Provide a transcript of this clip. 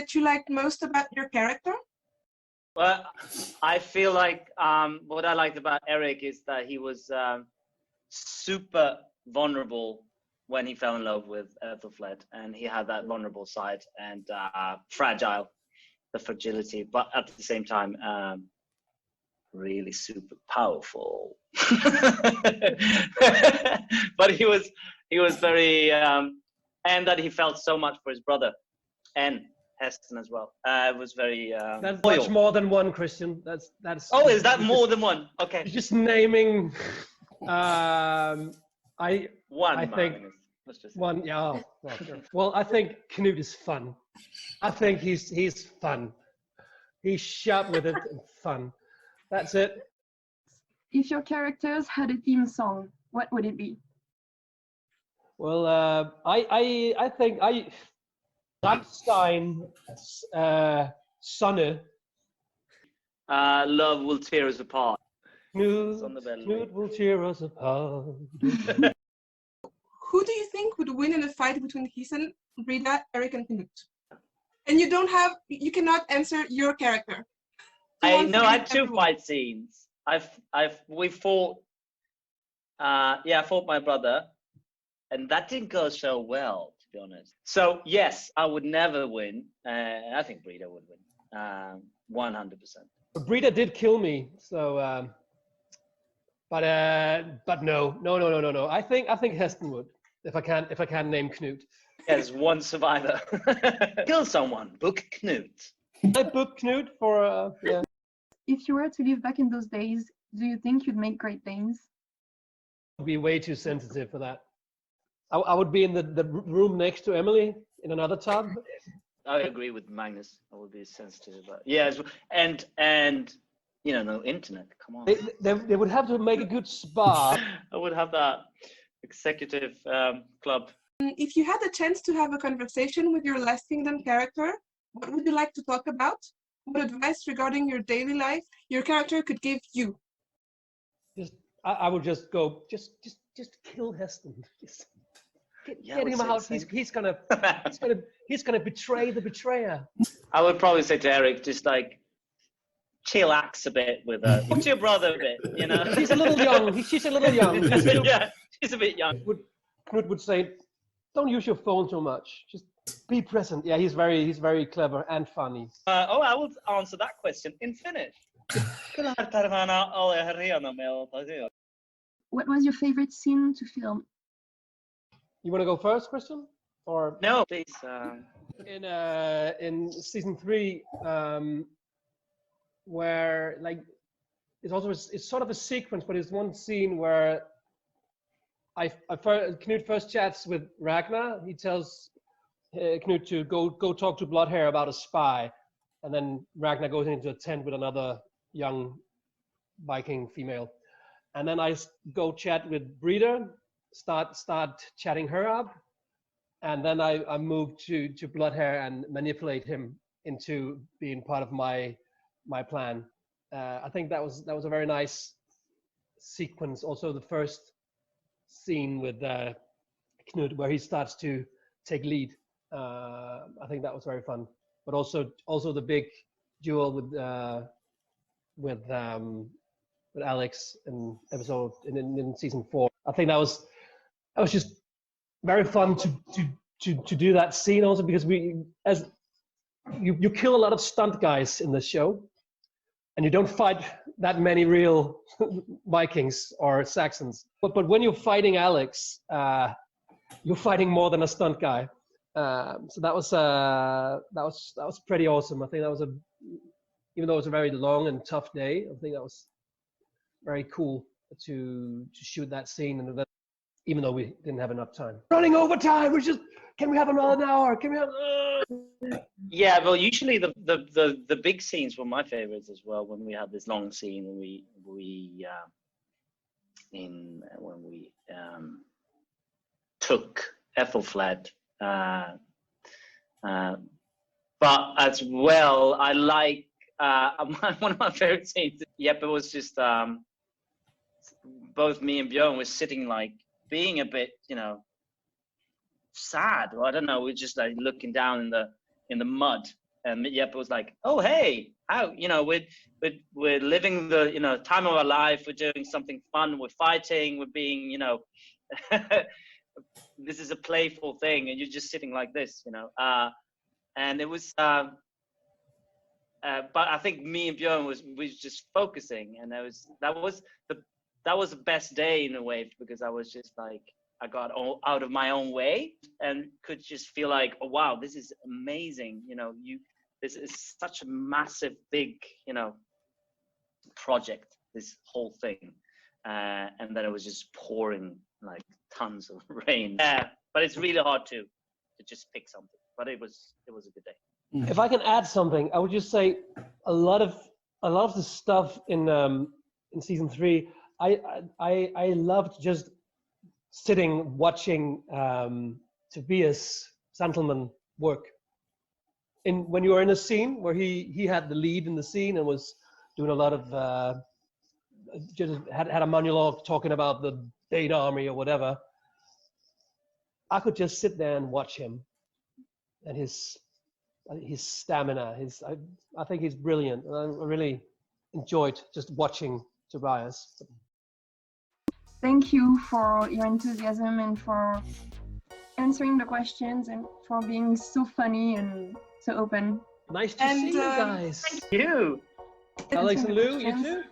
that you liked most about your character? Well, I feel like what I liked about Eric is that he was super vulnerable when he fell in love with Ethelflaed, and he had that vulnerable side and fragile, the fragility, but at the same time, really super powerful. But he was very, and that he felt so much for his brother and Heston as well. It was very that's loyal. much more than one, Christian. That's. Oh, is that more than one? Okay. Just naming. I think one. Yeah. Oh, well, sure. Well, I think Knut is fun. I think he's fun. He's sharp with it and fun. That's it. If your characters had a theme song, what would it be? Well, I think Rammstein, Sonne. Love will tear us apart. Knut will tear us apart. Who do you think would win in a fight between Hisen, Brida, Eric, and Knut? And you cannot answer your character. I know I had two fight scenes. We fought. I fought my brother, and that didn't go so well, to be honest. So yes, I would never win. I think Brida would win, 100%. Brida did kill me, so. But no. I think Heston would, if I can name Knut. There's one survivor. Kill someone. Book Knut. I booked Knut for yeah. If you were to live back in those days, do you think you'd make Great Danes? I'd be way too sensitive for that. I would be in the room next to Emily in another tub. I agree with Magnus. I would be sensitive about and no internet. Come on. They would have to make a good spa. I would have that executive club. If you had the chance to have a conversation with your Last Kingdom character, what would you like to talk about? What advice regarding your daily life your character could give you? I would just go, just kill Heston. Get him out. He's gonna betray the betrayer. I would probably say to Eric, just like chillax a bit with her. Talk to your brother a bit, She's a little young. She's a little young. Yeah, she's a bit young. Knut would say, don't use your phone too much. Just be present. Yeah, he's very clever and funny. I will answer that question in Finnish. What was your favorite scene to film? You want to go first, Christian? Or no, please. In season 3, where it's sort of a sequence, but it's one scene where Knut first chats with Ragnar. He tells Knut to go talk to Bloodhair about a spy, and then Ragnar goes into a tent with another young Viking female, and then I go chat with Brida, start chatting her up, and then I move to Bloodhair and manipulate him into being part of my plan. I think that was a very nice sequence. Also, the first scene with Knut, where he starts to take lead. I think that was very fun. But also the big duel with Alex in season 4. I think that was just very fun to do that scene, also because you kill a lot of stunt guys in this show, and you don't fight that many real Vikings or Saxons. But when you're fighting Alex, you're fighting more than a stunt guy. So that was pretty awesome. I think that was even though it was a very long and tough day, I think that was very cool to shoot that scene, and even though we didn't have enough time. Running over time. Can we have another hour? Can we have? Yeah, well, usually the big scenes were my favorites as well. When we had this long scene, when we took Ethelflaed, but as well, I like one of my favorite scenes. Yep, it was just both me and Björn were sitting like being a bit, sad. Well, I don't know. We're just like looking down in the mud, And Jeppe was like, "Oh, hey, how, you know, we're living the, you know, time of our life. We're doing something fun. We're fighting. We're being, you know, this is a playful thing, and you're just sitting like this, you know." And it was, but I think me and Björn was just focusing, and that was the best day in a way, because I was just like, I got all out of my own way and could just feel like, oh wow, this is amazing, you know, this is such a massive, big, you know, project, this whole thing, and then it was just pouring like tons of rain. Yeah, but it's really hard to just pick something. But it was a good day. If I can add something, I would just say a lot of the stuff in season 3, I loved just sitting watching Tobias Santelman work. When you were in a scene where he had the lead in the scene and was doing a lot of just had a monologue talking about the Date Army or whatever, I could just sit there and watch him and his stamina. I think he's brilliant. I really enjoyed just watching Tobias. Thank you for your enthusiasm and for answering the questions and for being so funny and so open. Nice to see you guys. Thank you. Alex and Lou, you too?